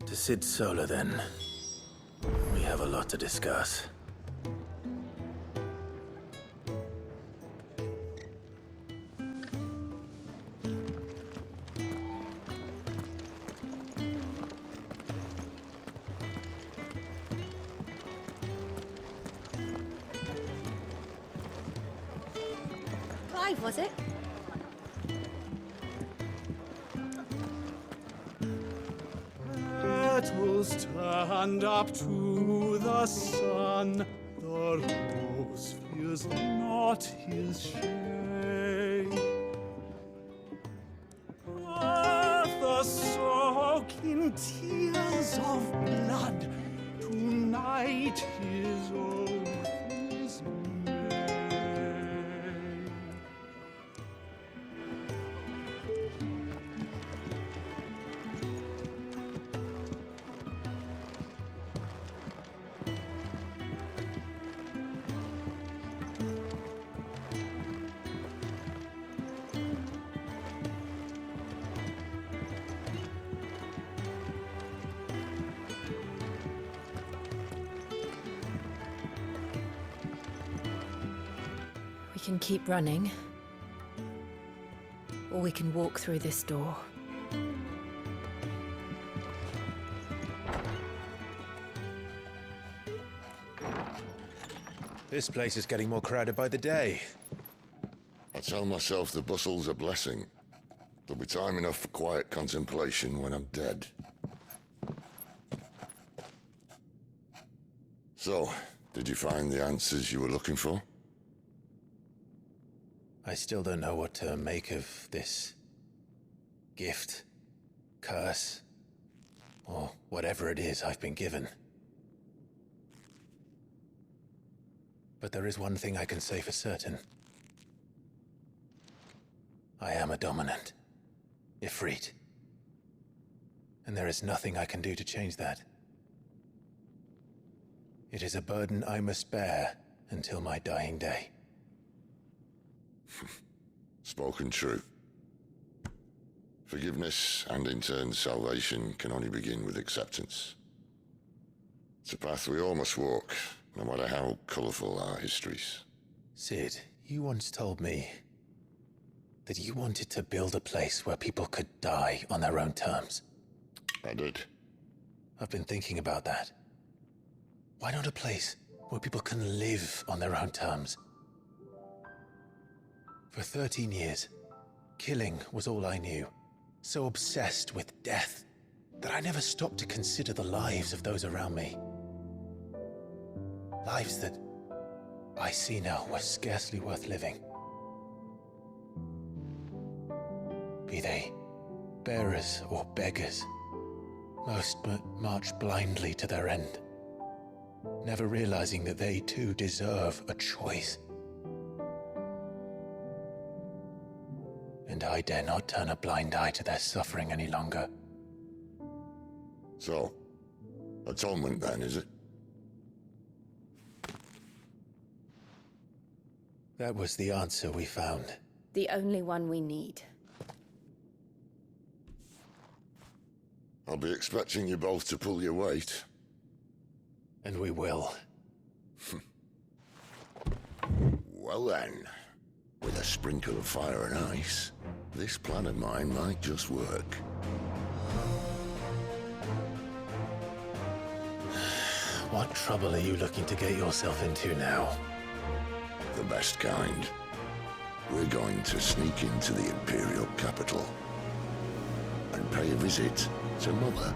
To Sid Solar, then. We have a lot to discuss. Five, was it? Petals stand up to the sun. The rose fears not his shade. Earth soak in tears of blood. Tonight his oath is made. We can keep running. Or we can walk through this door. This place is getting more crowded by the day. I tell myself the bustle's a blessing. There'll be time enough for quiet contemplation when I'm dead. So, did you find the answers you were looking for? I still don't know what to make of this gift, curse, or whatever it is I've been given. But there is one thing I can say for certain. I am a dominant, Ifrit. And there is nothing I can do to change that. It is a burden I must bear until my dying day. Spoken true. Forgiveness, and in turn salvation, can only begin with acceptance. It's a path we all must walk, no matter how colourful our histories. Sid, you once told me that you wanted to build a place where people could die on their own terms. I did. I've been thinking about that. Why not a place where people can live on their own terms? For 13 years, killing was all I knew. So obsessed with death that I never stopped to consider the lives of those around me. Lives that I see now were scarcely worth living. Be they bearers or beggars, most march blindly to their end, never realizing that they too deserve a choice. And I dare not turn a blind eye to their suffering any longer. So, atonement then, is it? That was the answer we found. The only one we need. I'll be expecting you both to pull your weight. And we will. Well then, with a sprinkle of fire and ice, this plan of mine might just work. What trouble are you looking to get yourself into now? The best kind. We're going to sneak into the Imperial capital and pay a visit to Mother.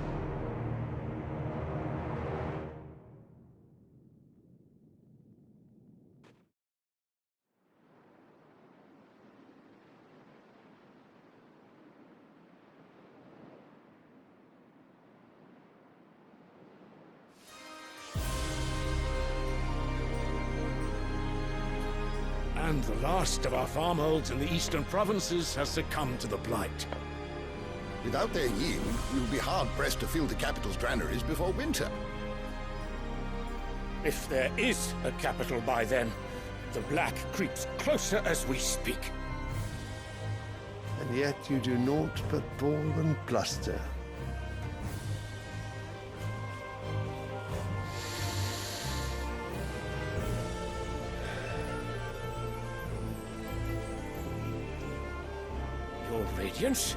And the last of our farmholds in the eastern provinces has succumbed to the blight. Without their yield, we'll be hard-pressed to fill the capital's granaries before winter. If there is a capital by then, the black creeps closer as we speak. and yet you do naught but bawl and bluster. Your Radiance?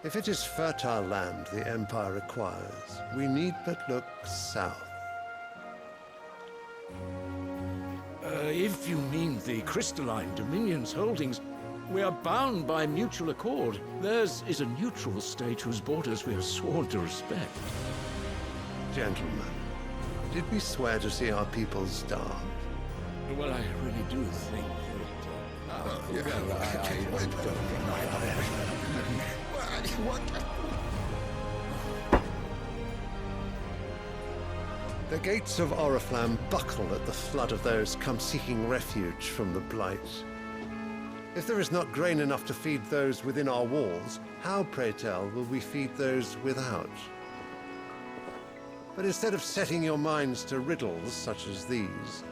If it is fertile land the Empire requires, we need but look south. If you mean the crystalline Dominion's holdings, we are bound by mutual accord. Theirs is a neutral state whose borders we are sworn to respect. Gentlemen, did we swear to see our people starve? Well, I really do think The gates of Oriflamme buckle at the flood of those come seeking refuge from the Blight. If there is not grain enough to feed those within our walls, how, pray tell, will we feed those without? But instead of setting your minds to riddles such as these,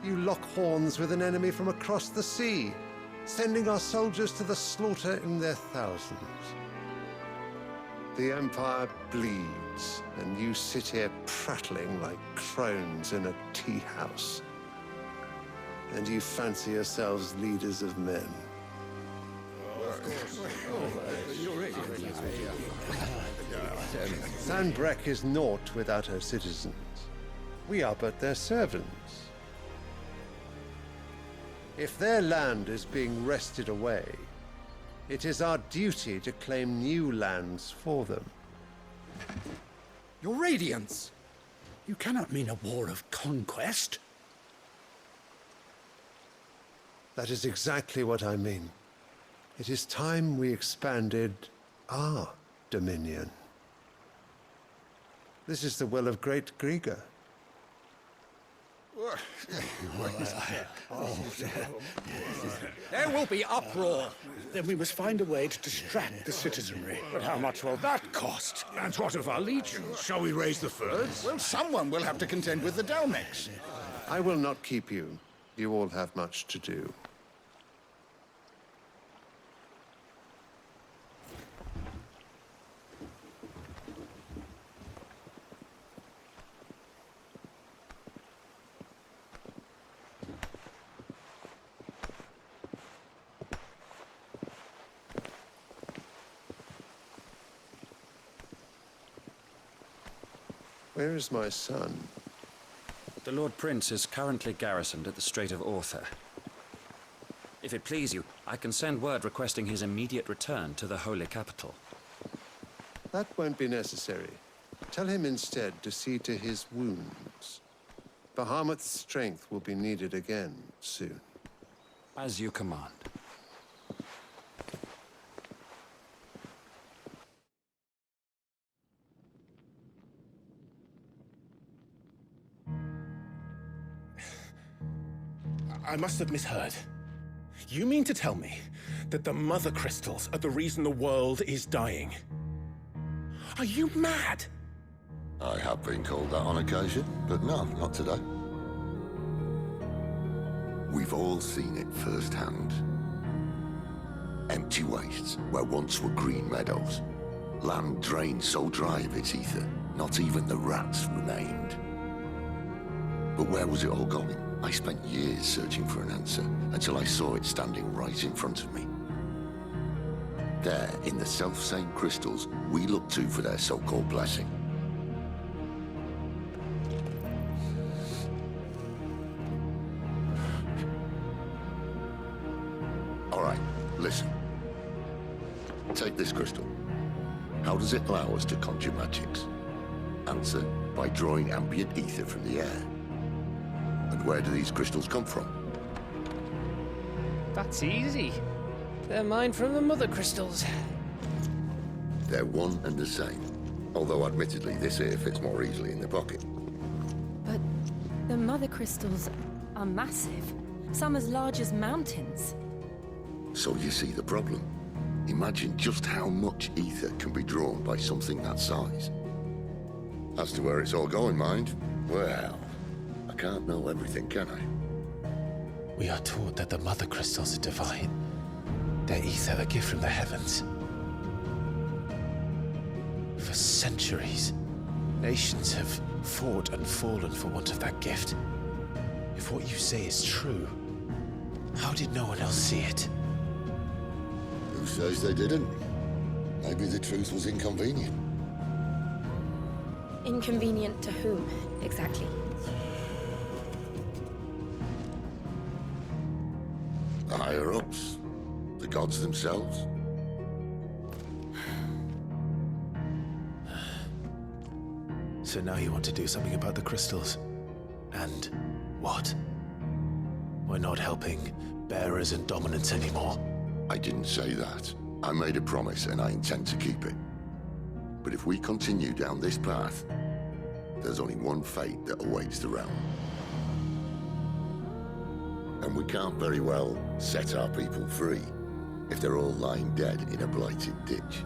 you lock horns with an enemy from across the sea, sending our soldiers to the slaughter in their thousands. The Empire bleeds, and you sit here prattling like crones in a tea house. And you fancy yourselves leaders of men. Sanbreque is naught without her citizens. We are but their servants. If their land is being wrested away, it is our duty to claim new lands for them. Your Radiance! You cannot mean a war of conquest. That is exactly what I mean. It is time we expanded our dominion. This is the will of great Grieger. There will be uproar. Then we must find a way to distract the citizenry. But how much will that cost? And what of our legions? Shall we raise the Thirds? Well, someone will have to contend with the Dalmex. I will not keep you. You all have much to do. Where is my son? The Lord Prince is currently garrisoned at the Strait of Author. If it please you, I can send word requesting his immediate return to the Holy Capital. That won't be necessary. Tell him instead to see to his wounds. Bahamut's strength will be needed again soon. As you command. I must have misheard. You mean to tell me that the Mother Crystals are the reason the world is dying? Are you mad? I have been called that on occasion, but no, not today. We've all seen it firsthand. Empty wastes where once were green meadows. Land drained so dry of its ether, not even the rats remained. But where was it all going? I spent years searching for an answer, until I saw it standing right in front of me. There, in the self-same crystals we look to for their so-called blessing. All right, listen. Take this crystal. How does it allow us to conjure magics? Answer, by drawing ambient ether from the air. And where do these crystals come from? That's easy. They're mined from the Mother Crystals. They're one and the same. Although admittedly this here fits more easily in the pocket. But the Mother Crystals are massive. Some as large as mountains. So you see the problem. Imagine just how much ether can be drawn by something that size. As to where it's all going, mind, well, I can't know everything, can I? We are taught that the mother crystals are divine. Their ether a gift from the heavens. For centuries, nations have fought and fallen for want of that gift. If what you say is true, how did no one else see it? Who says they didn't? Maybe the truth was inconvenient. Inconvenient to whom, exactly? The higher-ups? The gods themselves? So now you want to do something about the crystals? And what? We're not helping bearers and dominants anymore. I didn't say that. I made a promise and I intend to keep it. But if we continue down this path, there's only one fate that awaits the realm. And we can't very well set our people free if they're all lying dead in a blighted ditch.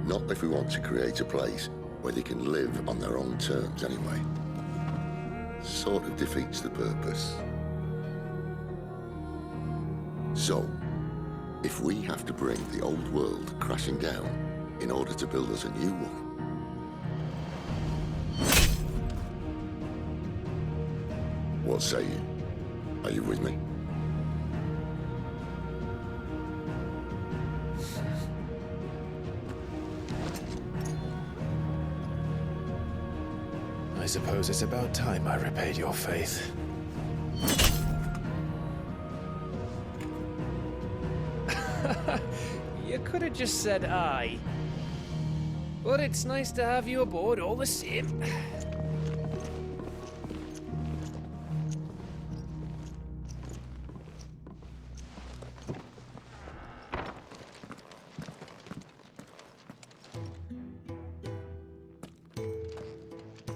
Not if we want to create a place where they can live on their own terms anyway. Sort of defeats the purpose. So, if we have to bring the old world crashing down in order to build us a new one, what say you? Are you with me? I suppose it's about time I repaid your faith. You could have just said aye. But it's nice to have you aboard all the same.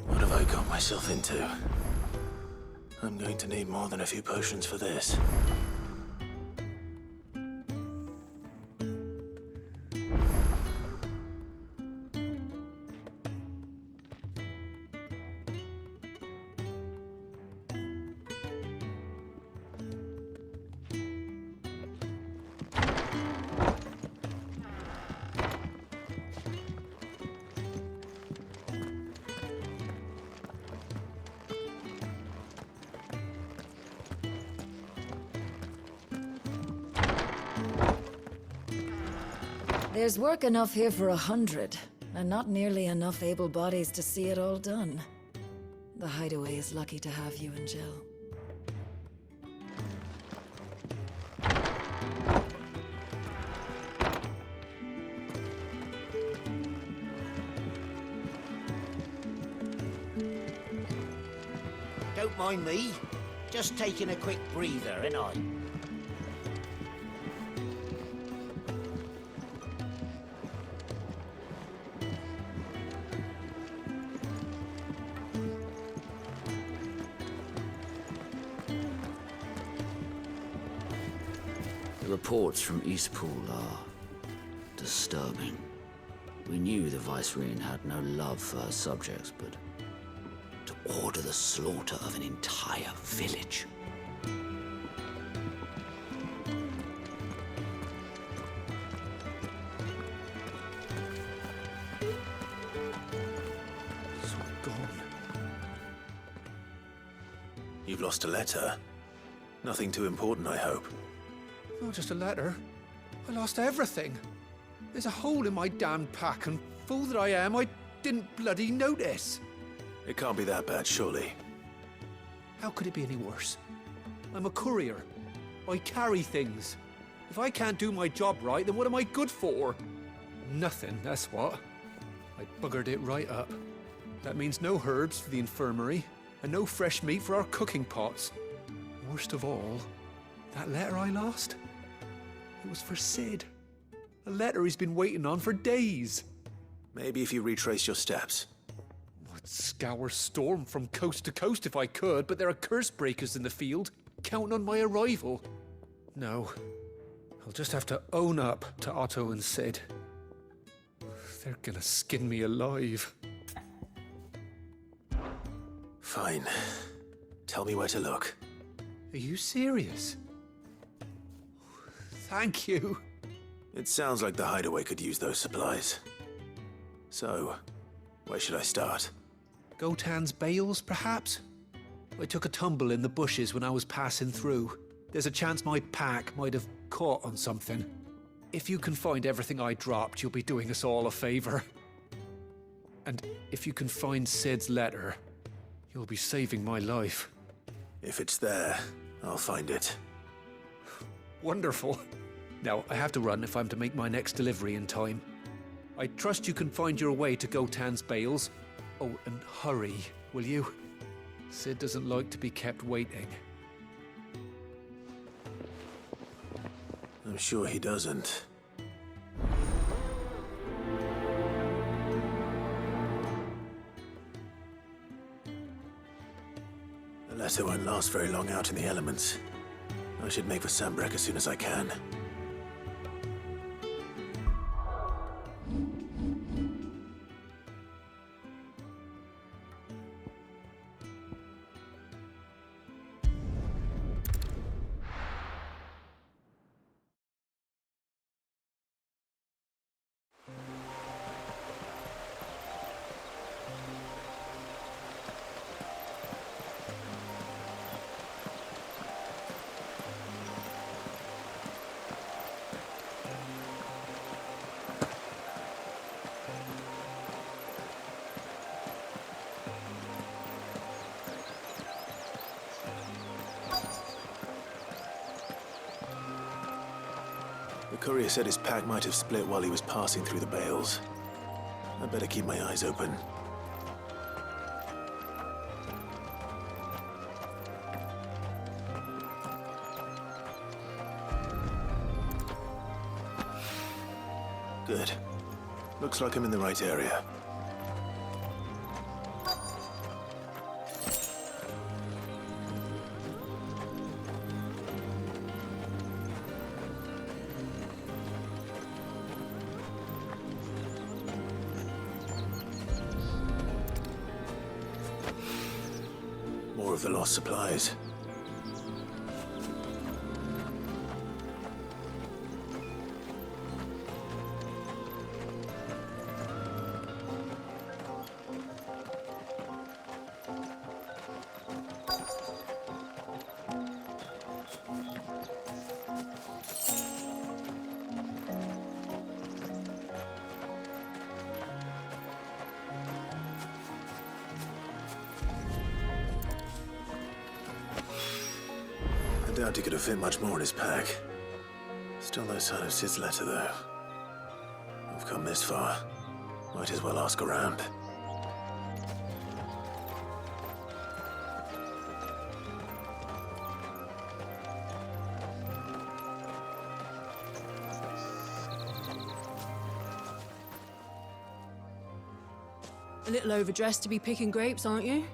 What have I got myself into? I'm going to need more than a few potions for this. There's work enough here for 100, and not nearly enough able bodies to see it all done. The hideaway is lucky to have you and Jill. Don't mind me. Just taking a quick breather, ain't I? The reports from Eastpool are disturbing. We knew the Vicereine had no love for her subjects, but to order the slaughter of an entire village. It's all gone. You've lost a letter. Nothing too important, I hope. Not just a letter. I lost everything. There's a hole in my damn pack, and fool that I am, I didn't bloody notice. It can't be that bad, surely. How could it be any worse? I'm a courier. I carry things. If I can't do my job right, then what am I good for? Nothing, that's what. I buggered it right up. That means no herbs for the infirmary, and no fresh meat for our cooking pots. Worst of all, that letter I lost? It was for Sid. A letter he's been waiting on for days. Maybe if you retrace your steps. I'd scour Storm from coast to coast if I could, but there are curse breakers in the field, counting on my arrival. No, I'll just have to own up to Otto and Sid. They're gonna skin me alive. Fine. Tell me where to look. Are you serious? Thank you. It sounds like the hideaway could use those supplies. So, where should I start? Gotan's bales, perhaps? I took a tumble in the bushes when I was passing through. There's a chance my pack might have caught on something. If you can find everything I dropped, you'll be doing us all a favor. And if you can find Sid's letter, you'll be saving my life. If it's there, I'll find it. Wonderful. Now, I have to run if I'm to make my next delivery in time. I trust you can find your way to Gotan's bales. Oh, and hurry, will you? Sid doesn't like to be kept waiting. I'm sure he doesn't. The letter won't last very long out in the elements. I should make for Sambrek as soon as I can. The courier said his pack might have split while he was passing through the bales. I'd better keep my eyes open. Good. Looks like I'm in the right area. More of the lost supplies. I doubt he could have fit much more in his pack. Still no sign of Sid's letter, though. I've come this far. Might as well ask around. A little overdressed to be picking grapes, aren't you?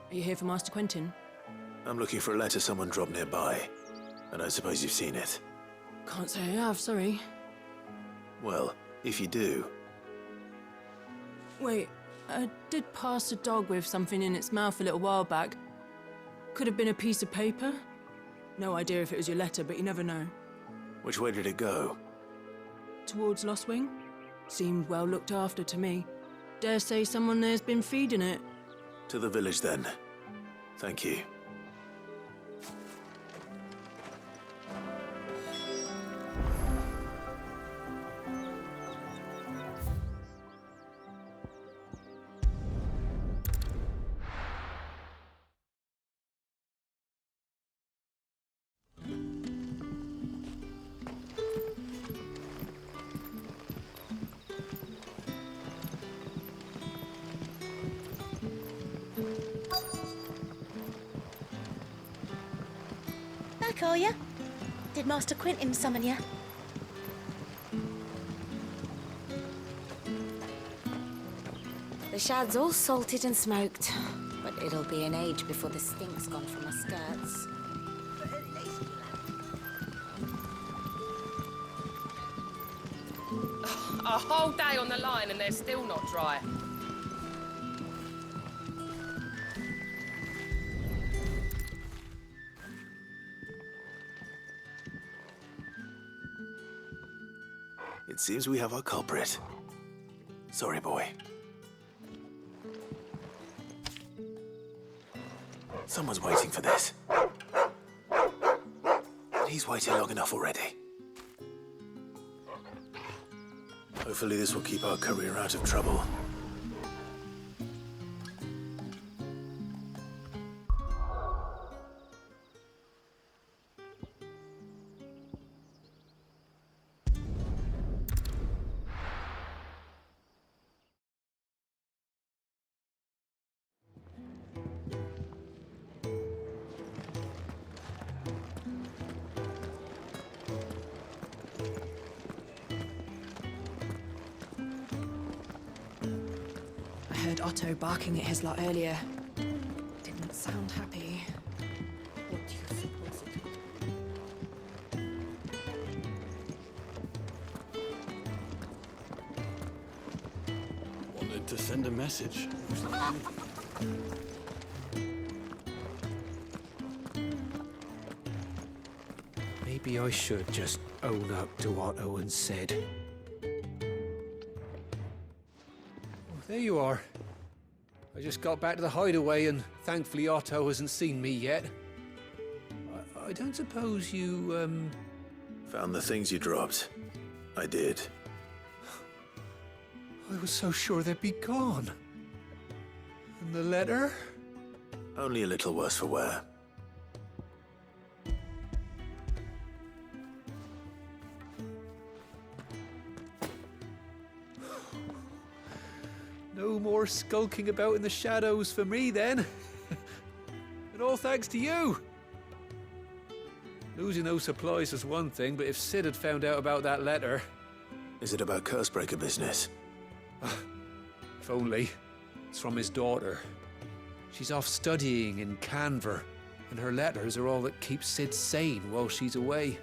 Are you here for Master Quentin? I'm looking for a letter someone dropped nearby. I don't suppose you've seen it. Can't say I have, sorry. Well, if you do... Wait, I did pass a dog with something in its mouth a little while back. Could have been a piece of paper. No idea if it was your letter, but you never know. Which way did it go? Towards Lost Wing? Seemed well looked after to me. Dare say someone there's been feeding it. To the village, then. Thank you. Back, are you? Did Master Quentin summon you? The shad's all salted and smoked, but it'll be an age before the stink's gone from my skirts. A whole day on the line and they're still not dry. It seems we have our culprit. Sorry, boy. Someone's waiting for this. He's waited long enough already. Hopefully this will keep our courier out of trouble. I heard Otto barking at his lot earlier. Didn't sound happy. What do you suppose it Wanted to send a message. Maybe I should just own up to Otto and Sid. Oh, there you are. I just got back to the hideaway and thankfully Otto hasn't seen me yet. I don't suppose you, Found the things you dropped. I did. I was so sure they'd be gone. And the letter? Only a little worse for wear. No more skulking about in the shadows for me, then. And all thanks to you. Losing those supplies was one thing, but if Sid had found out about that letter... Is it about Cursebreaker business? If only. It's from his daughter. She's off studying in Canver, and her letters are all that keeps Sid sane while she's away.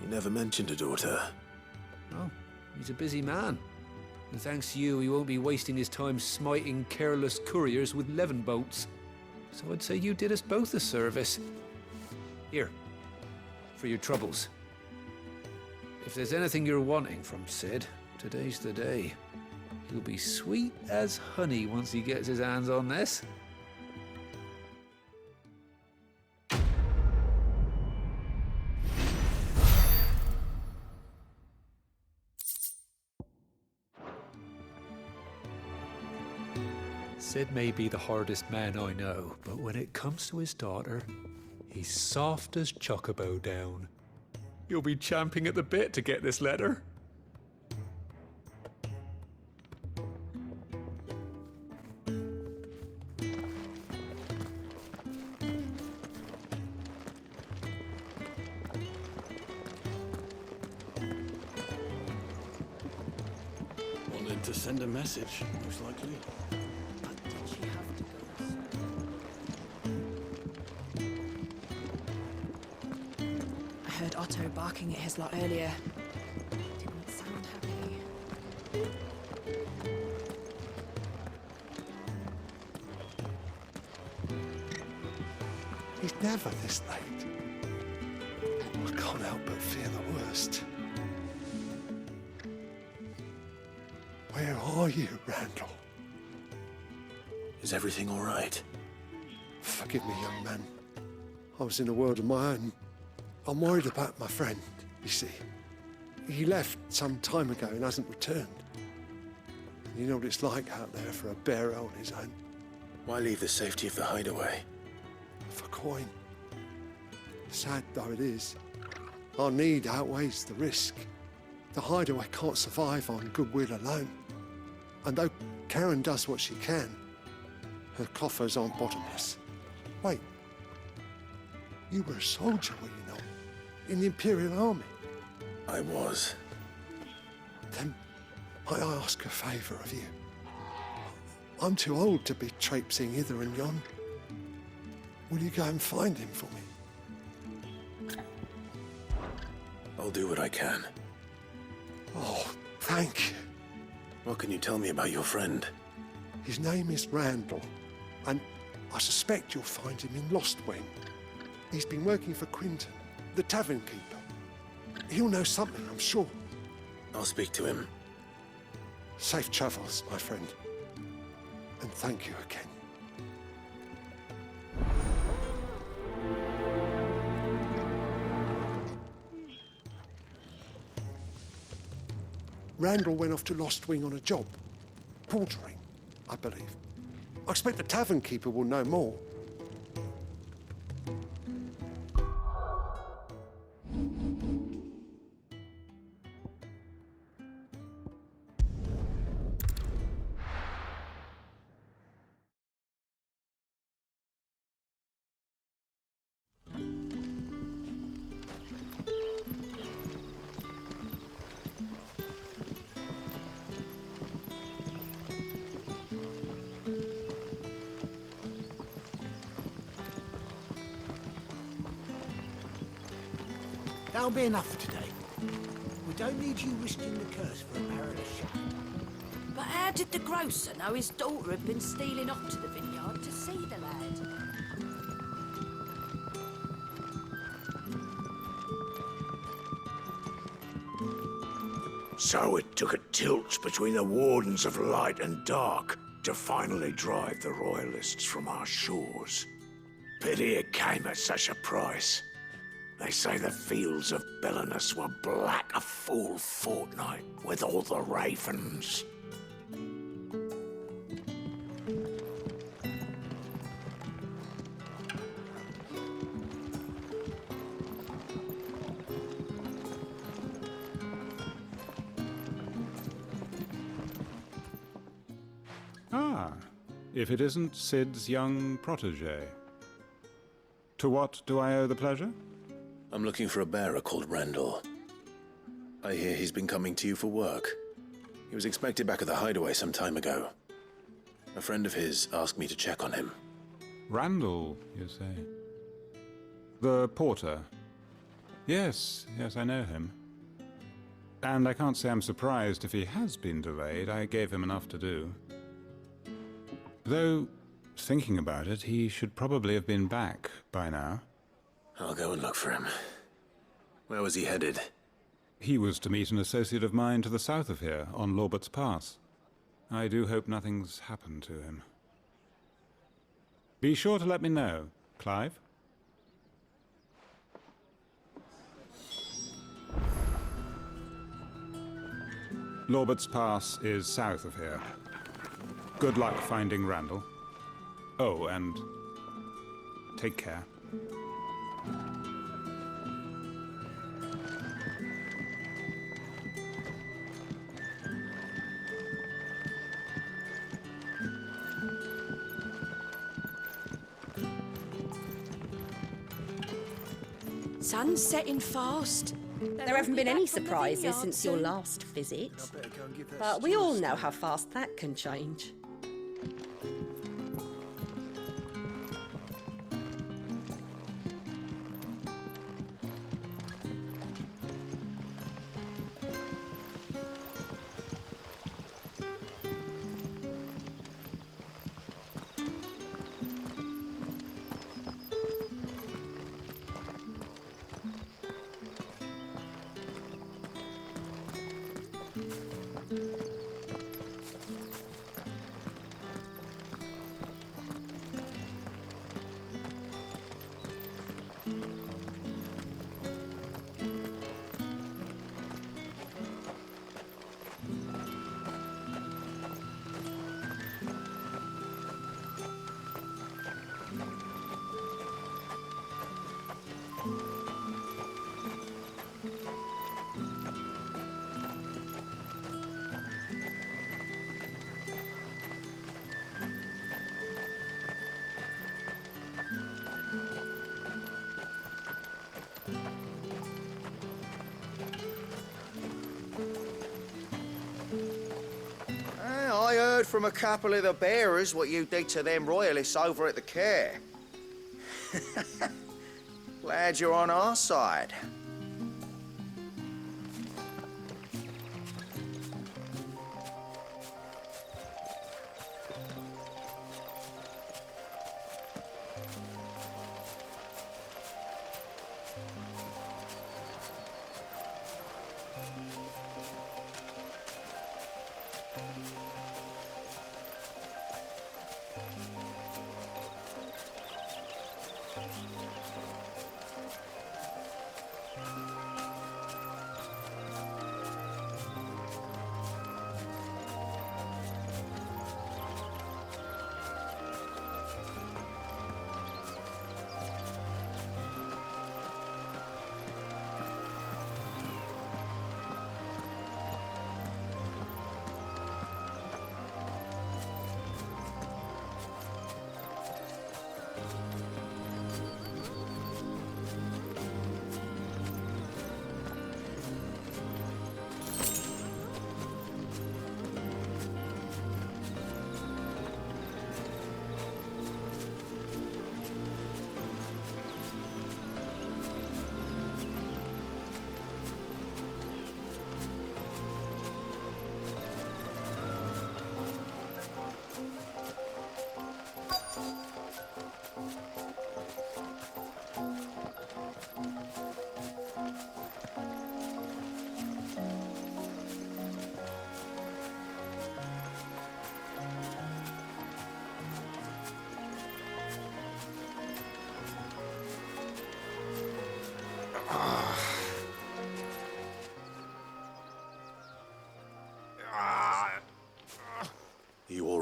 You never mentioned a daughter. Oh, he's a busy man. And thanks to you, he won't be wasting his time smiting careless couriers with levin boats. So I'd say you did us both a service. Here, for your troubles. If there's anything you're wanting from Sid, today's the day. He'll be sweet as honey once he gets his hands on this. Sid may be the hardest man I know, but when it comes to his daughter, he's soft as Chocobo down. You'll be champing at the bit to get this letter. Wanted to send a message, most likely. I heard Otto barking at his lot earlier. Didn't sound happy. He's never this late. I can't help but fear the worst. Where are you, Randall? Is everything all right? Forgive me, young man. I was in a world of my own. I'm worried about my friend, you see. He left some time ago and hasn't returned. You know what it's like out there for a bearer on his own. Why leave the safety of the hideaway? For coin. Sad though it is, our need outweighs the risk. The hideaway can't survive on goodwill alone. And though Karen does what she can, her coffers aren't bottomless. Wait, you were a soldier, were you not? In the Imperial Army? I was. Then might I ask a favour of you? I'm too old to be traipsing hither and yon. Will you go and find him for me? I'll do what I can. Oh, thank you. What can you tell me about your friend? His name is Randall, and I suspect you'll find him in Lostwing. He's been working for Quinton, the tavern keeper. He'll know something, I'm sure. I'll speak to him. Safe travels, my friend. And thank you again. Randall went off to Lost Wing on a job. Portering, I believe. I expect the tavern keeper will know more. That'll be enough for today. We don't need you risking the curse for a barrel of shad. But how did the grocer know his daughter had been stealing off to the vineyard to see the lad? So it took a tilt between the Wardens of Light and Dark to finally drive the Royalists from our shores. Pity it came at such a price. They say the fields of Belenus were black a full fortnight with all the ravens. Ah, if it isn't Sid's young protege. To what do I owe the pleasure? I'm looking for a bearer called Randall. I hear he's been coming to you for work. He was expected back at the hideaway some time ago. A friend of his asked me to check on him. Randall, you say? The porter? Yes, I know him. And I can't say I'm surprised if he has been delayed. I gave him enough to do. Though, thinking about it, he should probably have been back by now. I'll go and look for him. Where was he headed? He was to meet an associate of mine to the south of here, on Lorbert's Pass. I do hope nothing's happened to him. Be sure to let me know, Clive. Lorbert's Pass is south of here. Good luck finding Randall. Oh, and take care. Sun's setting fast. There haven't been any surprises since your last visit. But we all know how fast that can change. I heard from a couple of the bearers what you did to them royalists over at the care. Glad you're on our side.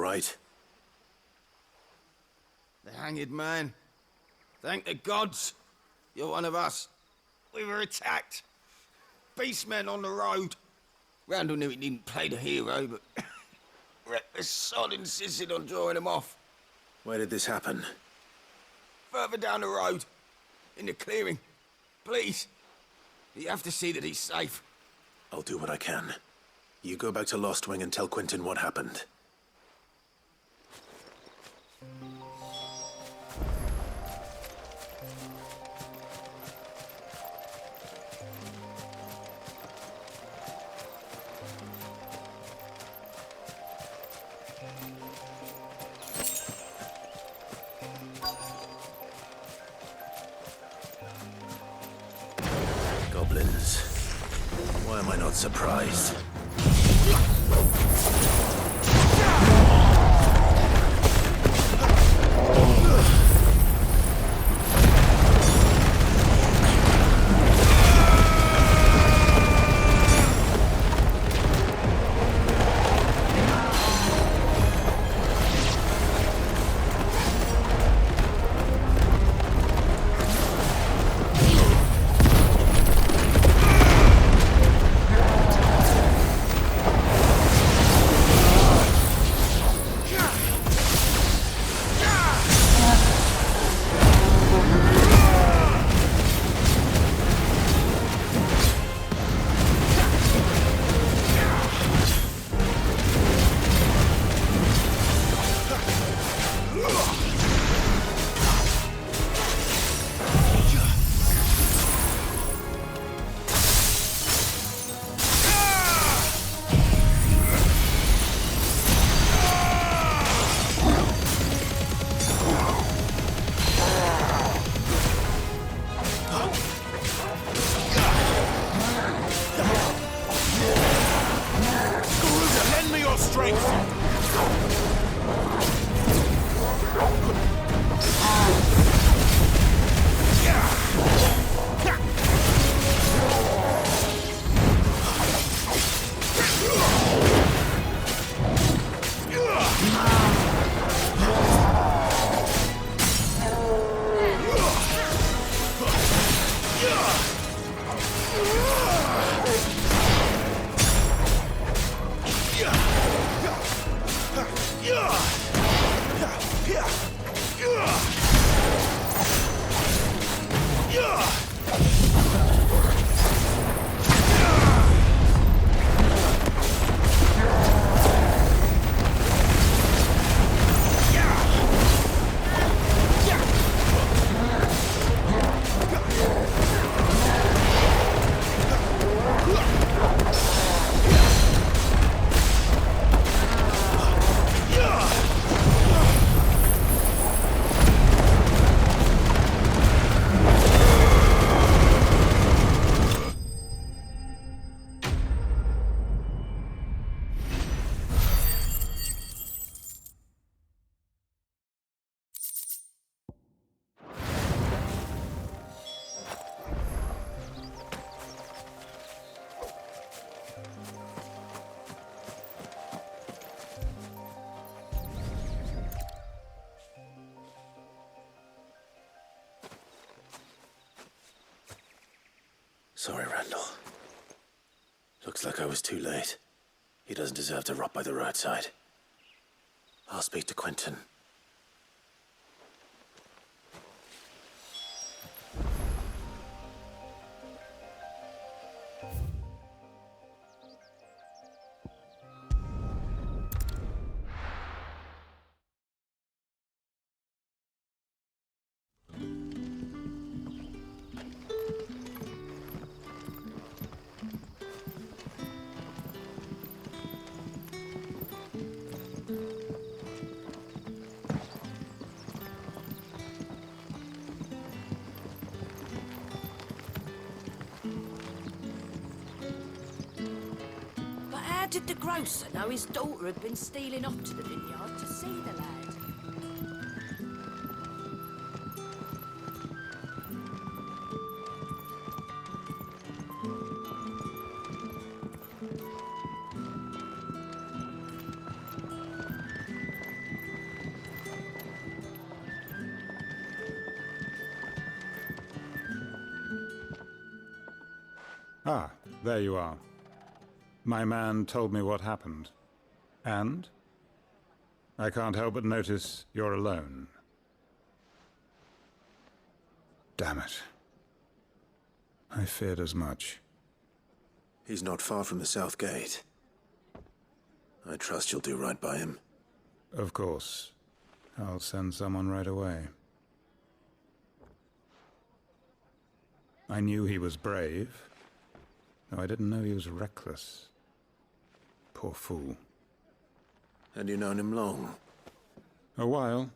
right? The hanged man. Thank the gods. You're one of us. We were attacked. Beastmen on the road. Randall knew he didn't play the hero, but reckless sod insisted on drawing him off. Where did this happen? Further down the road. In the clearing. Please. You have to see that he's safe. I'll do what I can. You go back to Lost Wing and tell Quentin what happened. Goblins. Why am I not surprised? Sorry, Randall. Looks like I was too late. He doesn't deserve to rot by the roadside. I'll speak to Quentin. How did the grocer know his daughter had been stealing off to the vineyard to see the lad? Ah, there you are. My man told me what happened. And? I can't help but notice you're alone. Damn it. I feared as much. He's not far from the south gate. I trust you'll do right by him. Of course. I'll send someone right away. I knew he was brave, though I didn't know he was reckless. Poor fool. Had you known him long? A while.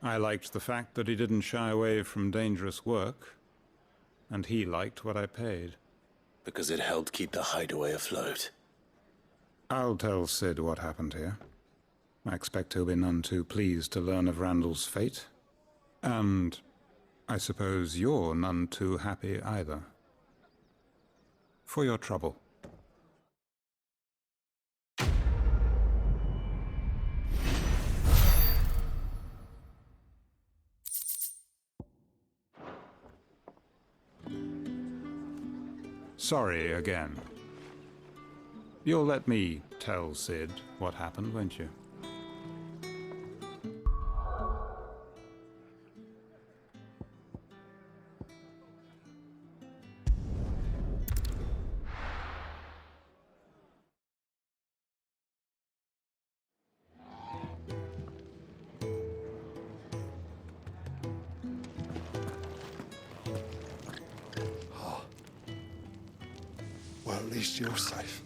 I liked the fact that he didn't shy away from dangerous work, and he liked what I paid. Because it helped keep the hideaway afloat. I'll tell Sid what happened here. I expect he'll be none too pleased to learn of Randall's fate. And I suppose you're none too happy either. For your trouble. Sorry again. You'll let me tell Sid what happened, won't you? Well, at least you're safe.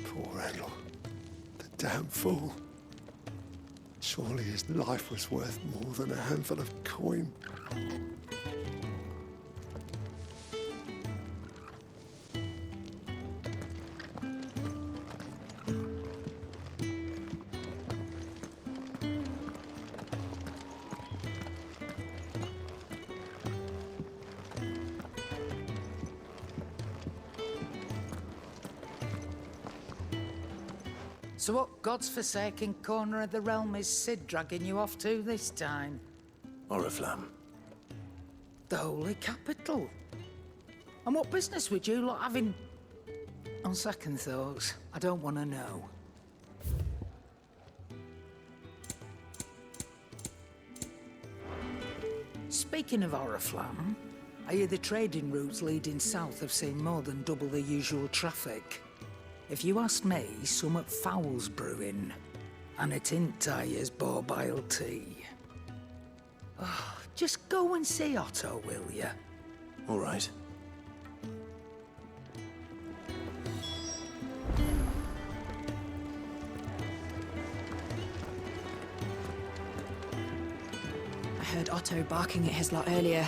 Poor Randall. The damn fool. Surely his life was worth more than a handful of coin. So what God's forsaken corner of the realm is Sid dragging you off to this time? Oriflamme. The Holy Capital. And what business would you lot having? On second thoughts, I don't want to know. Speaking of Oriflamme, I hear the trading routes leading south have seen more than double the usual traffic. If you ask me, summat foul's brewing, and it ain't Tyre's borbile tea. Oh, just go and see Otto, will you? All right. I heard Otto barking at his lot earlier.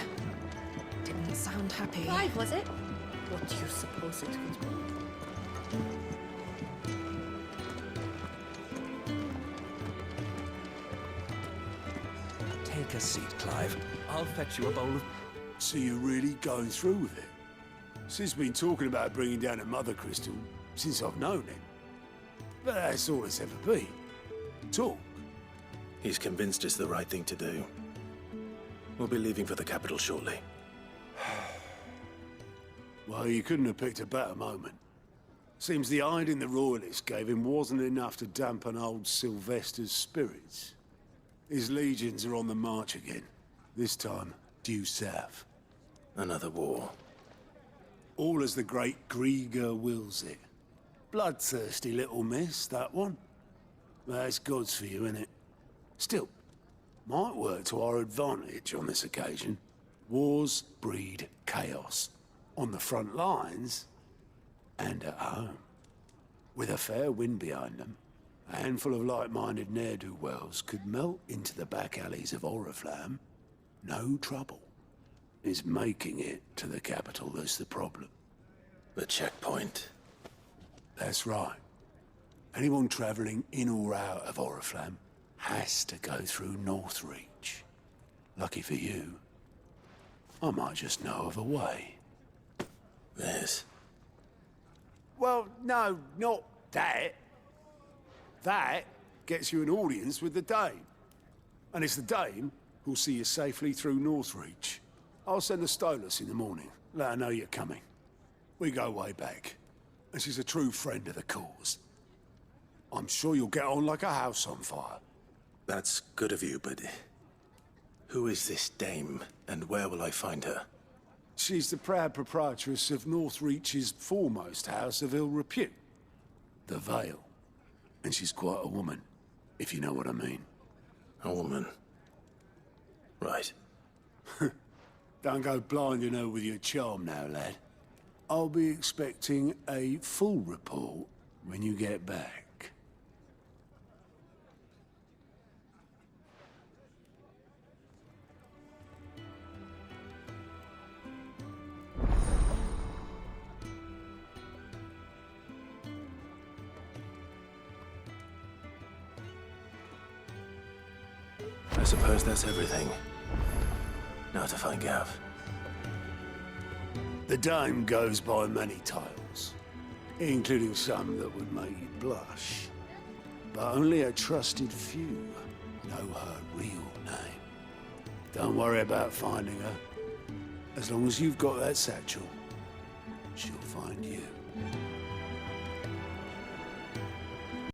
Didn't sound happy. Clive, was it? What do you suppose it could be? Take a seat, Clive. I'll fetch you a bowl of... So you're really going through with it? Sid's been talking about bringing down a mother crystal since I've known him. But that's all it's ever been. Talk. He's convinced it's the right thing to do. We'll be leaving for the capital shortly. Well, you couldn't have picked a better moment. Seems the hiding the Royalists gave him wasn't enough to dampen old Sylvester's spirits. His legions are on the march again. This time, due south. Another war. All as the great Grieger wills it. Bloodthirsty little miss, that one. That's God's for you, innit? Still, might work to our advantage on this occasion. Wars breed chaos. On the front lines, and at home. With a fair wind behind them, a handful of like-minded ne'er-do-wells could melt into the back alleys of Oriflamme. No trouble. It's making it to the capital that's the problem. The checkpoint. That's right. Anyone travelling in or out of Oriflamme has to go through Northreach. Lucky for you, I might just know of a way. This? Well, no, not that. That gets you an audience with the Dame. And it's the Dame who'll see you safely through Northreach. I'll send the Stolas in the morning. Let her know you're coming. We go way back, and she's a true friend of the cause. I'm sure you'll get on like a house on fire. That's good of you, but who is this dame, and where will I find her? She's the proud proprietress of Northreach's foremost house of ill repute, the Vale. And she's quite a woman, if you know what I mean. A woman? Right. Don't go blinding her with your charm now, lad. I'll be expecting a full report when you get back. I suppose that's everything. Now to find Gav. The dame goes by many titles, including some that would make you blush. But only a trusted few know her real name. Don't worry about finding her. As long as you've got that satchel, she'll find you.